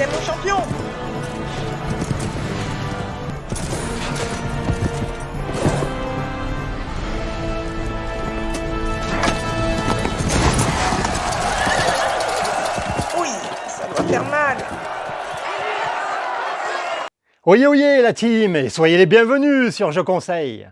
devienne nos champions. Oui, ça doit faire mal. Oyez, oyez la team, et soyez les bienvenus sur Je Conseille.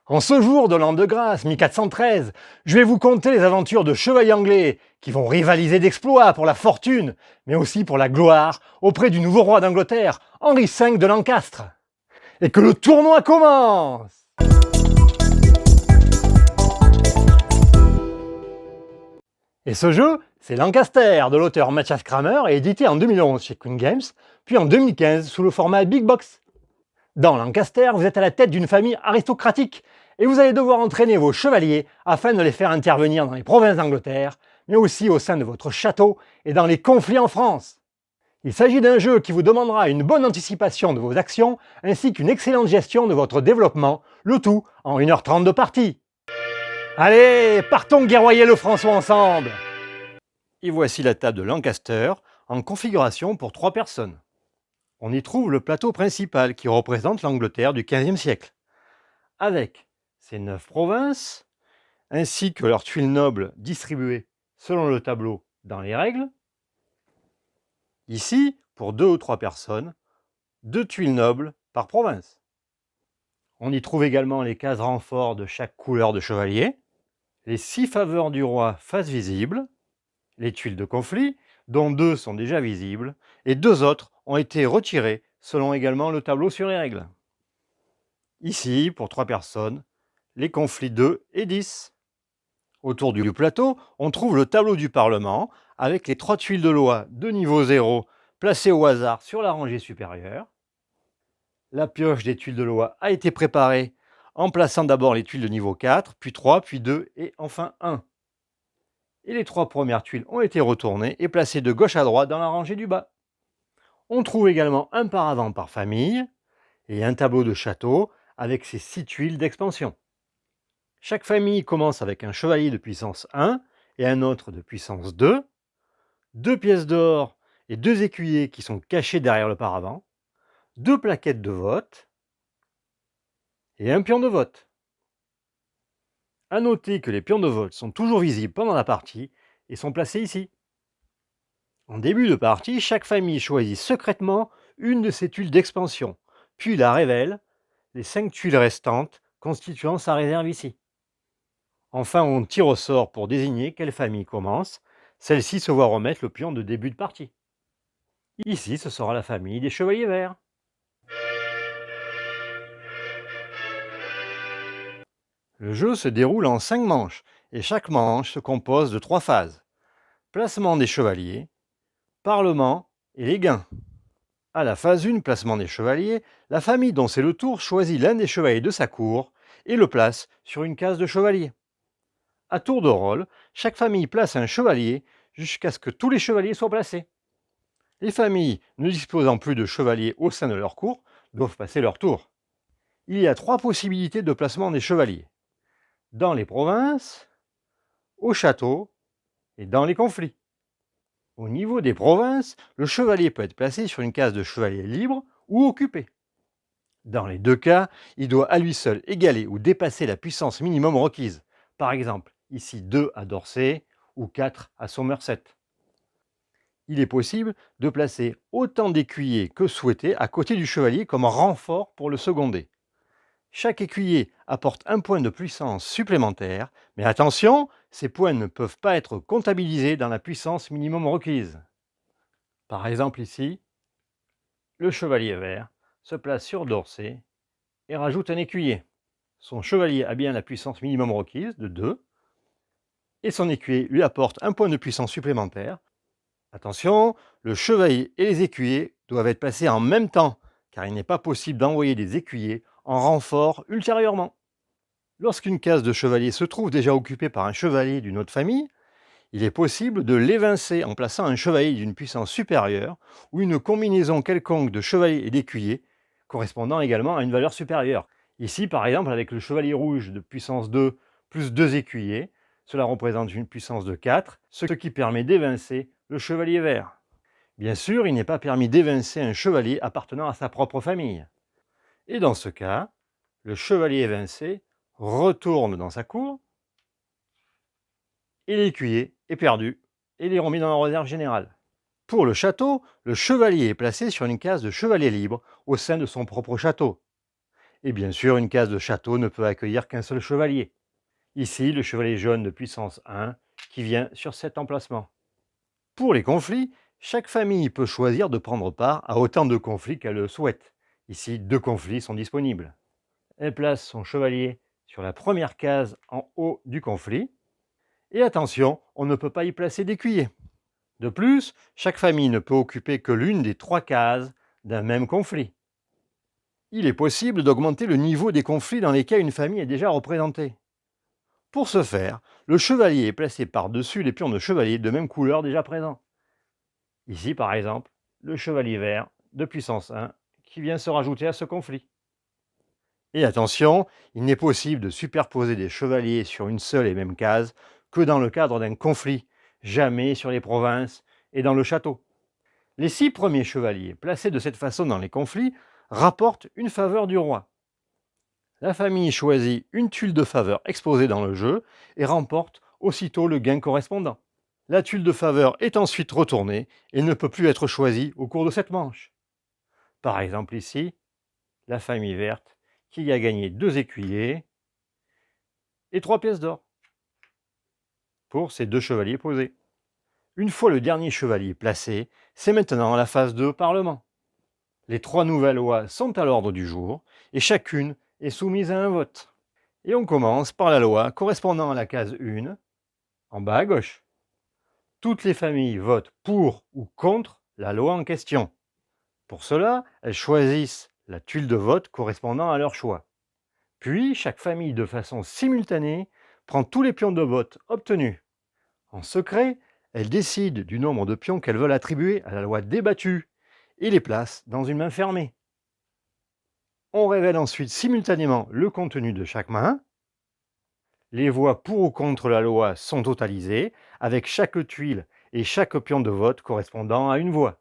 En ce jour de l'an de grâce 1413, je vais vous conter les aventures de chevaliers anglais qui vont rivaliser d'exploits pour la fortune, mais aussi pour la gloire, auprès du nouveau roi d'Angleterre, Henri V de Lancastre. Et que le tournoi commence! Et ce jeu, c'est Lancaster de l'auteur Mathias Kramer et édité en 2011 chez Queen Games, puis en 2015 sous le format Big Box. Dans Lancaster, vous êtes à la tête d'une famille aristocratique et vous allez devoir entraîner vos chevaliers afin de les faire intervenir dans les provinces d'Angleterre, mais aussi au sein de votre château et dans les conflits en France. Il s'agit d'un jeu qui vous demandera une bonne anticipation de vos actions ainsi qu'une excellente gestion de votre développement, le tout en 1h30 de partie. Allez, partons guerroyer le François ensemble! Et voici la table de Lancaster en configuration pour 3 personnes. On y trouve le plateau principal qui représente l'Angleterre du XVe siècle, avec ses 9 provinces, ainsi que leurs tuiles nobles distribuées selon le tableau dans les règles. Ici, pour 2 ou 3 personnes, 2 tuiles nobles par province. On y trouve également les cases renforts de chaque couleur de chevalier, les 6 faveurs du roi face visible, les tuiles de conflit, dont 2 sont déjà visibles, et 2 autres ont été retirées selon également le tableau sur les règles. Ici, pour 3 personnes, les conflits 2 et 10. Autour du plateau, on trouve le tableau du Parlement avec les 3 tuiles de loi de niveau 0 placées au hasard sur la rangée supérieure. La pioche des tuiles de loi a été préparée en plaçant d'abord les tuiles de niveau 4, puis 3, puis 2 et enfin 1. Et les 3 premières tuiles ont été retournées et placées de gauche à droite dans la rangée du bas. On trouve également un paravent par famille et un tableau de château avec ses 6 tuiles d'expansion. Chaque famille commence avec un chevalier de puissance 1 et un autre de puissance 2, 2 pièces d'or et 2 écuyers qui sont cachés derrière le paravent, 2 plaquettes de vote et un pion de vote. A noter que les pions de vote sont toujours visibles pendant la partie et sont placés ici. En début de partie, chaque famille choisit secrètement une de ses tuiles d'expansion, puis la révèle, les 5 tuiles restantes constituant sa réserve ici. Enfin, on tire au sort pour désigner quelle famille commence. Celle-ci se voit remettre le pion de début de partie. Ici, ce sera la famille des chevaliers verts. Le jeu se déroule en 5 manches, et chaque manche se compose de 3 phases. Placement des chevaliers, Parlement et les gains. À la phase 1, placement des chevaliers, la famille dont c'est le tour choisit l'un des chevaliers de sa cour et le place sur une case de chevalier. À tour de rôle, chaque famille place un chevalier jusqu'à ce que tous les chevaliers soient placés. Les familles ne disposant plus de chevaliers au sein de leur cour doivent passer leur tour. Il y a 3 possibilités de placement des chevaliers. Dans les provinces, au château et dans les conflits. Au niveau des provinces, le chevalier peut être placé sur une case de chevalier libre ou occupé. Dans les 2 cas, il doit à lui seul égaler ou dépasser la puissance minimum requise. Par exemple, ici 2 à Dorset ou 4 à Somerset. Il est possible de placer autant d'écuyers que souhaité à côté du chevalier comme renfort pour le seconder. Chaque écuyer apporte un point de puissance supplémentaire, mais attention, ces points ne peuvent pas être comptabilisés dans la puissance minimum requise. Par exemple ici, le chevalier vert se place sur Dorset et rajoute un écuyer. Son chevalier a bien la puissance minimum requise de 2, et son écuyer lui apporte un point de puissance supplémentaire. Attention, le chevalier et les écuyers doivent être placés en même temps, car il n'est pas possible d'envoyer des écuyers en renfort ultérieurement. Lorsqu'une case de chevalier se trouve déjà occupée par un chevalier d'une autre famille, il est possible de l'évincer en plaçant un chevalier d'une puissance supérieure ou une combinaison quelconque de chevaliers et d'écuyers correspondant également à une valeur supérieure. Ici, par exemple, avec le chevalier rouge de puissance 2 plus 2 écuyers, cela représente une puissance de 4, ce qui permet d'évincer le chevalier vert. Bien sûr, il n'est pas permis d'évincer un chevalier appartenant à sa propre famille. Et dans ce cas, le chevalier évincé retourne dans sa cour et l'écuyer est perdu et il est remis dans la réserve générale. Pour le château, le chevalier est placé sur une case de chevalier libre au sein de son propre château. Et bien sûr, une case de château ne peut accueillir qu'un seul chevalier. Ici, le chevalier jaune de puissance 1 qui vient sur cet emplacement. Pour les conflits, chaque famille peut choisir de prendre part à autant de conflits qu'elle le souhaite. Ici, 2 conflits sont disponibles. Elle place son chevalier sur la première case en haut du conflit. Et attention, on ne peut pas y placer d'écuyer. De plus, chaque famille ne peut occuper que l'une des 3 cases d'un même conflit. Il est possible d'augmenter le niveau des conflits dans lesquels une famille est déjà représentée. Pour ce faire, le chevalier est placé par-dessus les pions de chevalier de même couleur déjà présents. Ici, par exemple, le chevalier vert de puissance 1 qui vient se rajouter à ce conflit. Et attention, il n'est possible de superposer des chevaliers sur une seule et même case que dans le cadre d'un conflit, jamais sur les provinces et dans le château. Les 6 premiers chevaliers placés de cette façon dans les conflits rapportent une faveur du roi. La famille choisit une tuile de faveur exposée dans le jeu et remporte aussitôt le gain correspondant. La tuile de faveur est ensuite retournée et ne peut plus être choisie au cours de cette manche. Par exemple ici, la famille verte qui a gagné 2 écuyers et 3 pièces d'or pour ces 2 chevaliers posés. Une fois le dernier chevalier placé, c'est maintenant la phase 2 Parlement. Les 3 nouvelles lois sont à l'ordre du jour et chacune est soumise à un vote. Et on commence par la loi correspondant à la case 1, en bas à gauche. Toutes les familles votent pour ou contre la loi en question. Pour cela, elles choisissent la tuile de vote correspondant à leur choix. Puis, chaque famille, de façon simultanée, prend tous les pions de vote obtenus. En secret, elles décident du nombre de pions qu'elles veulent attribuer à la loi débattue et les place dans une main fermée. On révèle ensuite simultanément le contenu de chaque main. Les voix pour ou contre la loi sont totalisées, avec chaque tuile et chaque pion de vote correspondant à une voix.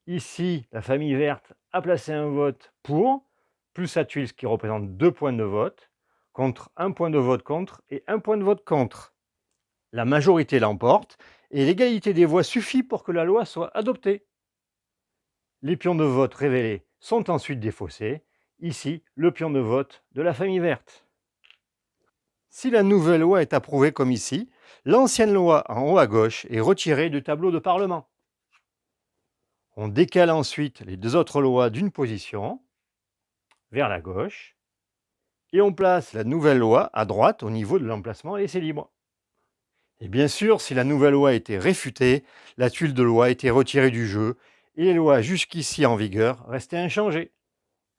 Ici, la famille verte a placé un vote pour, plus sa tuile, ce qui représente 2 points de vote, contre 1 point de vote contre et 1 point de vote contre. La majorité l'emporte et l'égalité des voix suffit pour que la loi soit adoptée. Les pions de vote révélés sont ensuite défaussés. Ici, le pion de vote de la famille verte. Si la nouvelle loi est approuvée comme ici, l'ancienne loi en haut à gauche est retirée du tableau de Parlement. On décale ensuite les 2 autres lois d'une position, vers la gauche, et on place la nouvelle loi à droite au niveau de l'emplacement laissé libre. Et bien sûr, si la nouvelle loi était réfutée, la tuile de loi était retirée du jeu et les lois jusqu'ici en vigueur restaient inchangées.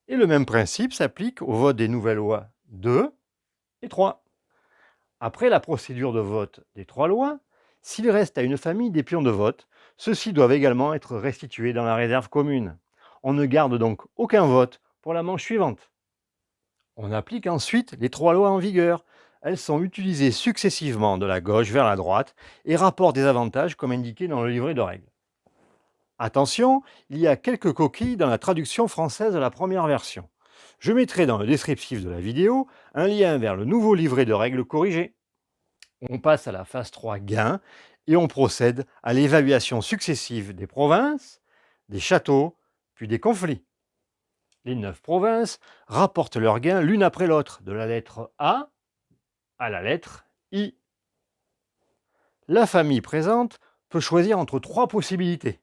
Et le même principe s'applique au vote des nouvelles lois 2 et 3. Après la procédure de vote des 3 lois, s'il reste à une famille des pions de vote, ceux-ci doivent également être restitués dans la réserve commune. On ne garde donc aucun vote pour la manche suivante. On applique ensuite les 3 lois en vigueur. Elles sont utilisées successivement de la gauche vers la droite et rapportent des avantages comme indiqué dans le livret de règles. Attention, il y a quelques coquilles dans la traduction française de la première version. Je mettrai dans le descriptif de la vidéo un lien vers le nouveau livret de règles corrigé. On passe à la phase 3 gain et on procède à l'évaluation successive des provinces, des châteaux, puis des conflits. Les 9 provinces rapportent leurs gains l'une après l'autre, de la lettre A à la lettre I. La famille présente peut choisir entre 3 possibilités.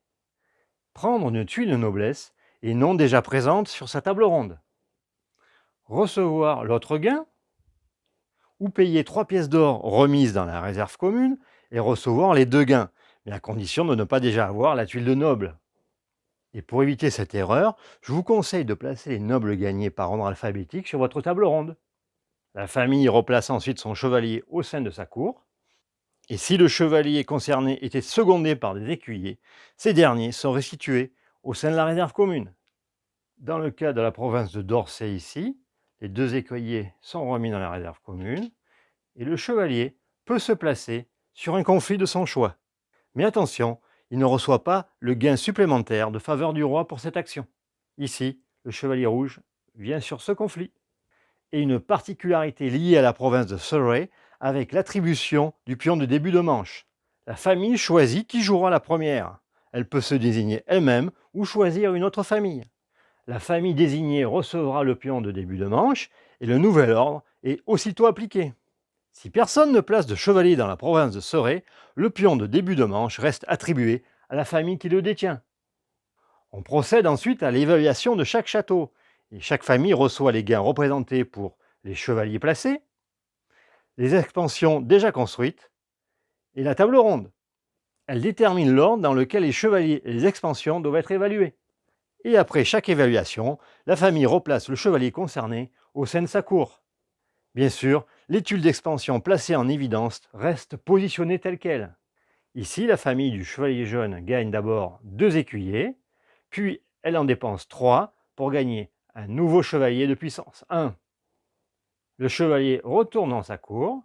Prendre une tuile de noblesse et non déjà présente sur sa table ronde. Recevoir l'autre gain ou payer 3 pièces d'or remises dans la réserve commune et recevoir les 2 gains, mais à condition de ne pas déjà avoir la tuile de noble. Et pour éviter cette erreur, je vous conseille de placer les nobles gagnés par ordre alphabétique sur votre table ronde. La famille replace ensuite son chevalier au sein de sa cour. Et si le chevalier concerné était secondé par des écuyers, ces derniers sont restitués au sein de la réserve commune. Dans le cas de la province de Dorset ici, les 2 écuyers sont remis dans la réserve commune et le chevalier peut se placer sur un conflit de son choix. Mais attention, il ne reçoit pas le gain supplémentaire de faveur du roi pour cette action. Ici, le chevalier rouge vient sur ce conflit. Et une particularité liée à la province de Surrey avec l'attribution du pion de début de manche. La famille choisit qui jouera la première. Elle peut se désigner elle-même ou choisir une autre famille. La famille désignée recevra le pion de début de manche et le nouvel ordre est aussitôt appliqué. Si personne ne place de chevalier dans la province de Surrey, le pion de début de manche reste attribué à la famille qui le détient. On procède ensuite à l'évaluation de chaque château, et chaque famille reçoit les gains représentés pour les chevaliers placés, les expansions déjà construites et la table ronde. Elle détermine l'ordre dans lequel les chevaliers et les expansions doivent être évalués. Et après chaque évaluation, la famille replace le chevalier concerné au sein de sa cour. Bien sûr, les tuiles d'expansion placées en évidence restent positionnées telles quelles. Ici, la famille du chevalier jaune gagne d'abord 2 écuyers, puis elle en dépense 3 pour gagner un nouveau chevalier de puissance 1. Le chevalier retourne dans sa cour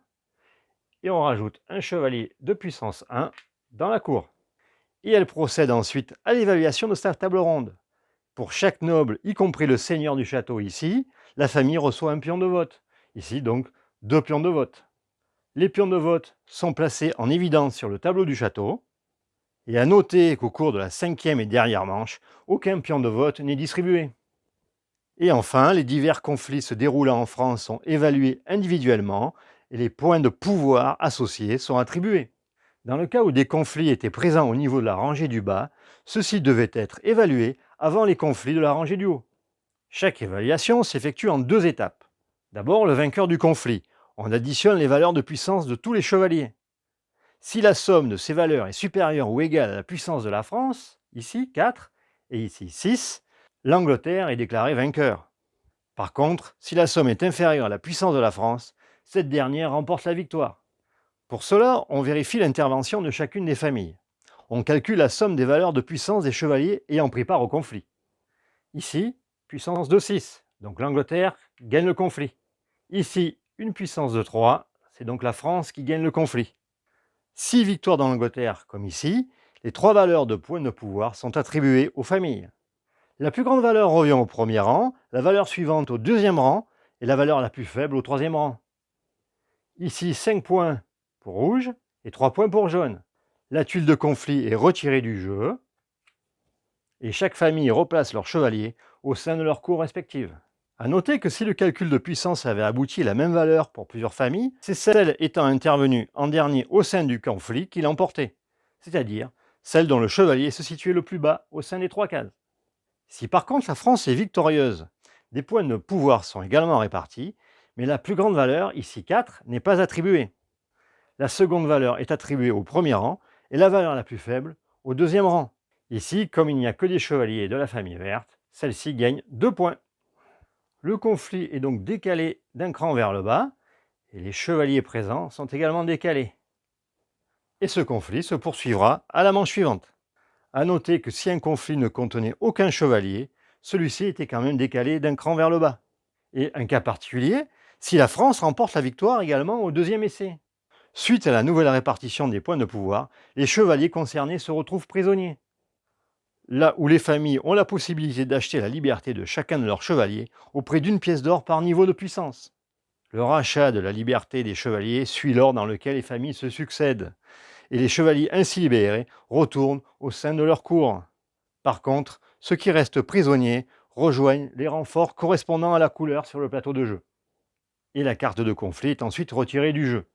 et on rajoute un chevalier de puissance 1 dans la cour. Et elle procède ensuite à l'évaluation de sa table ronde. Pour chaque noble, y compris le seigneur du château ici, la famille reçoit un pion de vote. Ici donc 2 pions de vote. Les pions de vote sont placés en évidence sur le tableau du château. Et à noter qu'au cours de la 5e et dernière manche, aucun pion de vote n'est distribué. Et enfin, les divers conflits se déroulant en France sont évalués individuellement et les points de pouvoir associés sont attribués. Dans le cas où des conflits étaient présents au niveau de la rangée du bas, ceux-ci devaient être évalués avant les conflits de la rangée du haut. Chaque évaluation s'effectue en 2 étapes. D'abord, le vainqueur du conflit. On additionne les valeurs de puissance de tous les chevaliers. Si la somme de ces valeurs est supérieure ou égale à la puissance de la France, ici 4 et ici 6, l'Angleterre est déclarée vainqueur. Par contre, si la somme est inférieure à la puissance de la France, cette dernière remporte la victoire. Pour cela, on vérifie l'intervention de chacune des familles. On calcule la somme des valeurs de puissance des chevaliers ayant pris part au conflit. Ici, puissance de 6, donc l'Angleterre gagne le conflit. Ici, une puissance de 3, c'est donc la France qui gagne le conflit. 6 victoires dans l'Angleterre, comme ici, les 3 valeurs de points de pouvoir sont attribuées aux familles. La plus grande valeur revient au premier rang, la valeur suivante au deuxième rang et la valeur la plus faible au troisième rang. Ici, 5 points pour rouge et 3 points pour jaune. La tuile de conflit est retirée du jeu et chaque famille replace leur chevalier au sein de leur cour respective. A noter que si le calcul de puissance avait abouti à la même valeur pour plusieurs familles, c'est celle étant intervenue en dernier au sein du conflit qui l'emportait, c'est-à-dire celle dont le chevalier se situait le plus bas au sein des 3 cases. Si par contre la France est victorieuse, des points de pouvoir sont également répartis, mais la plus grande valeur, ici 4, n'est pas attribuée. La seconde valeur est attribuée au premier rang et la valeur la plus faible au deuxième rang. Ici, comme il n'y a que des chevaliers de la famille verte, celle-ci gagne 2 points. Le conflit est donc décalé d'un cran vers le bas et les chevaliers présents sont également décalés. Et ce conflit se poursuivra à la manche suivante. A noter que si un conflit ne contenait aucun chevalier, celui-ci était quand même décalé d'un cran vers le bas. Et un cas particulier, si la France remporte la victoire également au deuxième essai. Suite à la nouvelle répartition des points de pouvoir, les chevaliers concernés se retrouvent prisonniers. Là où les familles ont la possibilité d'acheter la liberté de chacun de leurs chevaliers au prix d'1 pièce d'or par niveau de puissance. Le rachat de la liberté des chevaliers suit l'ordre dans lequel les familles se succèdent, et les chevaliers ainsi libérés retournent au sein de leur cour. Par contre, ceux qui restent prisonniers rejoignent les renforts correspondant à la couleur sur le plateau de jeu. Et la carte de conflit est ensuite retirée du jeu.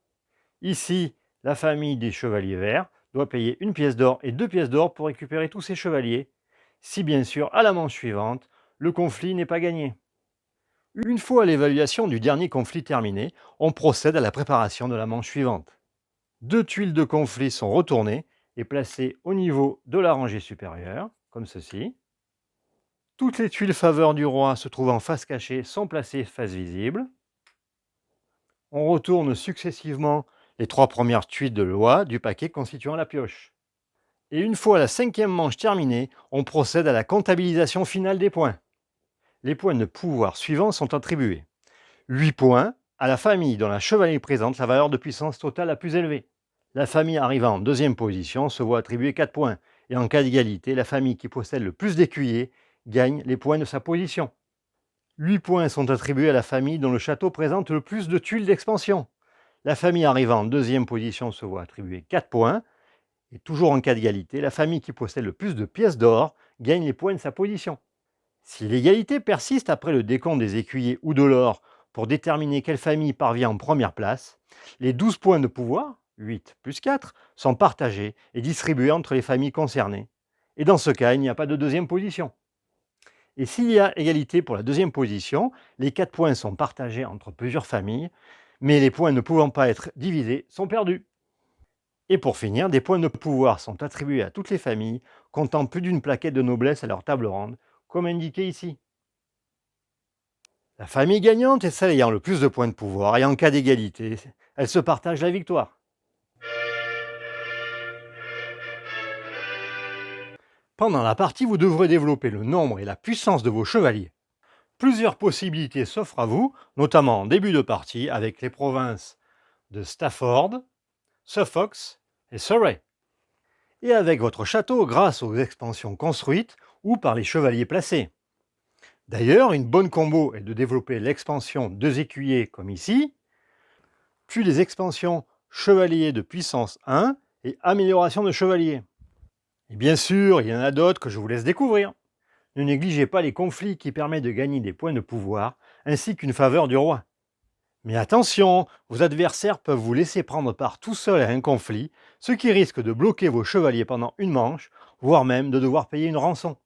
Ici, la famille des chevaliers verts doit payer 1 pièce d'or et 2 pièces d'or pour récupérer tous ses chevaliers, si bien sûr, à la manche suivante, le conflit n'est pas gagné. Une fois l'évaluation du dernier conflit terminée, on procède à la préparation de la manche suivante. 2 tuiles de conflit sont retournées et placées au niveau de la rangée supérieure, comme ceci. Toutes les tuiles faveur du roi se trouvant face cachée sont placées face visible. On retourne successivement les 3 premières tuiles de loi du paquet constituant la pioche. Et une fois la 5e manche terminée, on procède à la comptabilisation finale des points. Les points de pouvoir suivants sont attribués. 8 points à la famille dont la chevalier présente la valeur de puissance totale la plus élevée. La famille arrivant en deuxième position se voit attribuer 4 points Et en cas d'égalité, la famille qui possède le plus d'écuyers gagne les points de sa position. 8 points sont attribués à la famille dont le château présente le plus de tuiles d'expansion. La famille arrivant en deuxième position se voit attribuer 4 points. Et toujours en cas d'égalité, la famille qui possède le plus de pièces d'or gagne les points de sa position. Si l'égalité persiste après le décompte des écuyers ou de l'or pour déterminer quelle famille parvient en première place, les 12 points de pouvoir, 8 plus 4, sont partagés et distribués entre les familles concernées. Et dans ce cas, il n'y a pas de deuxième position. Et s'il y a égalité pour la deuxième position, les 4 points sont partagés entre plusieurs familles, mais les points ne pouvant pas être divisés sont perdus. Et pour finir, des points de pouvoir sont attribués à toutes les familles comptant plus d'une plaquette de noblesse à leur table ronde, comme indiqué ici. La famille gagnante est celle ayant le plus de points de pouvoir, et en cas d'égalité, elle se partage la victoire. Pendant la partie, vous devrez développer le nombre et la puissance de vos chevaliers. Plusieurs possibilités s'offrent à vous, notamment en début de partie avec les provinces de Stafford, Suffolk et Surrey. Et avec votre château grâce aux expansions construites ou par les chevaliers placés. D'ailleurs, une bonne combo est de développer l'expansion 2 écuyers comme ici, puis les expansions chevalier de puissance 1 et amélioration de chevalier. Et bien sûr, il y en a d'autres que je vous laisse découvrir. Ne négligez pas les conflits qui permettent de gagner des points de pouvoir, ainsi qu'une faveur du roi. Mais attention, vos adversaires peuvent vous laisser prendre part tout seul à un conflit, ce qui risque de bloquer vos chevaliers pendant une manche, voire même de devoir payer une rançon.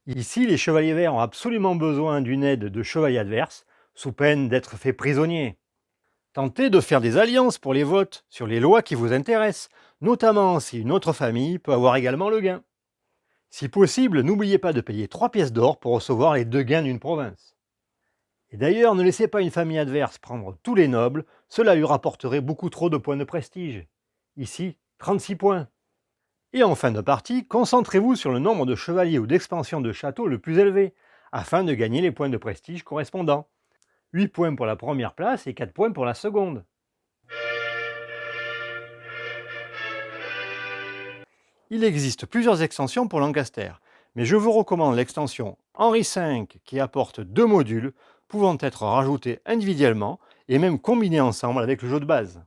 Ici, les chevaliers verts ont absolument besoin d'une aide de chevaliers adverses, sous peine d'être faits prisonniers. Tentez de faire des alliances pour les votes sur les lois qui vous intéressent, notamment si une autre famille peut avoir également le gain. Si possible, n'oubliez pas de payer 3 pièces d'or pour recevoir les 2 gains d'une province. Et d'ailleurs, ne laissez pas une famille adverse prendre tous les nobles, cela lui rapporterait beaucoup trop de points de prestige. Ici, 36 points. Et en fin de partie, concentrez-vous sur le nombre de chevaliers ou d'expansions de châteaux le plus élevé, afin de gagner les points de prestige correspondants. 8 points pour la première place et 4 points pour la seconde. Il existe plusieurs extensions pour Lancaster, mais je vous recommande l'extension Henri V qui apporte 2 modules pouvant être rajoutés individuellement et même combinés ensemble avec le jeu de base.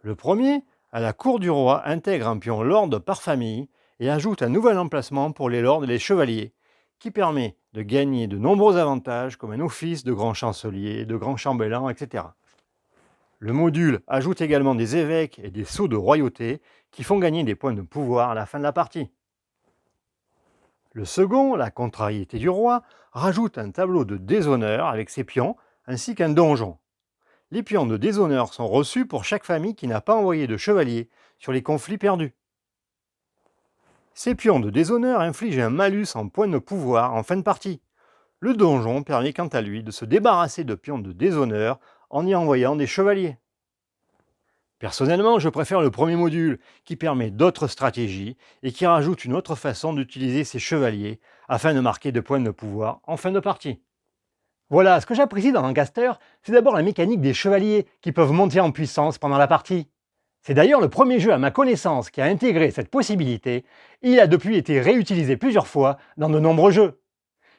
Le premier, à la cour du roi, intègre un pion lord par famille et ajoute un nouvel emplacement pour les lords et les chevaliers, qui permet de gagner de nombreux avantages comme un office de grand chancelier, de grand chambellan, etc. Le module ajoute également des évêques et des sceaux de royauté qui font gagner des points de pouvoir à la fin de la partie. Le second, la contrariété du roi, rajoute un tableau de déshonneur avec ses pions ainsi qu'un donjon. Les pions de déshonneur sont reçus pour chaque famille qui n'a pas envoyé de chevalier sur les conflits perdus. Ces pions de déshonneur infligent un malus en points de pouvoir en fin de partie. Le donjon permet quant à lui de se débarrasser de pions de déshonneur en y envoyant des chevaliers. Personnellement, je préfère le premier module qui permet d'autres stratégies et qui rajoute une autre façon d'utiliser ces chevaliers afin de marquer de points de pouvoir en fin de partie. Voilà, ce que j'apprécie dans Lancaster, c'est d'abord la mécanique des chevaliers qui peuvent monter en puissance pendant la partie. C'est d'ailleurs le premier jeu à ma connaissance qui a intégré cette possibilité, et il a depuis été réutilisé plusieurs fois dans de nombreux jeux.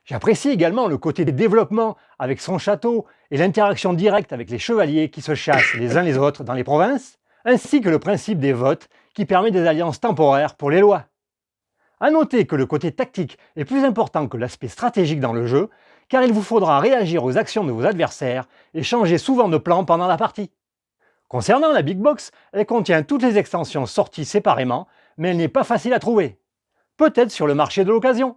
J'apprécie également le côté développement avec son château et l'interaction directe avec les chevaliers qui se chassent les uns les autres dans les provinces, ainsi que le principe des votes qui permet des alliances temporaires pour les lois. A noter que le côté tactique est plus important que l'aspect stratégique dans le jeu, car il vous faudra réagir aux actions de vos adversaires et changer souvent de plan pendant la partie. Concernant la Big Box, elle contient toutes les extensions sorties séparément, mais elle n'est pas facile à trouver. Peut-être sur le marché de l'occasion.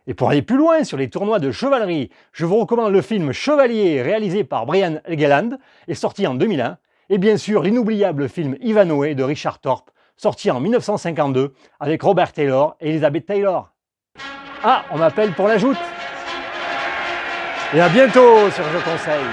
Et pour aller plus loin sur les tournois de chevalerie, je vous recommande le film Chevalier réalisé par Brian Helgeland et sorti en 2001, et bien sûr l'inoubliable film Ivanhoe de Richard Thorpe, sorti en 1952 avec Robert Taylor et Elizabeth Taylor. Ah, on m'appelle pour la joute. Et à bientôt sur Je Conseille.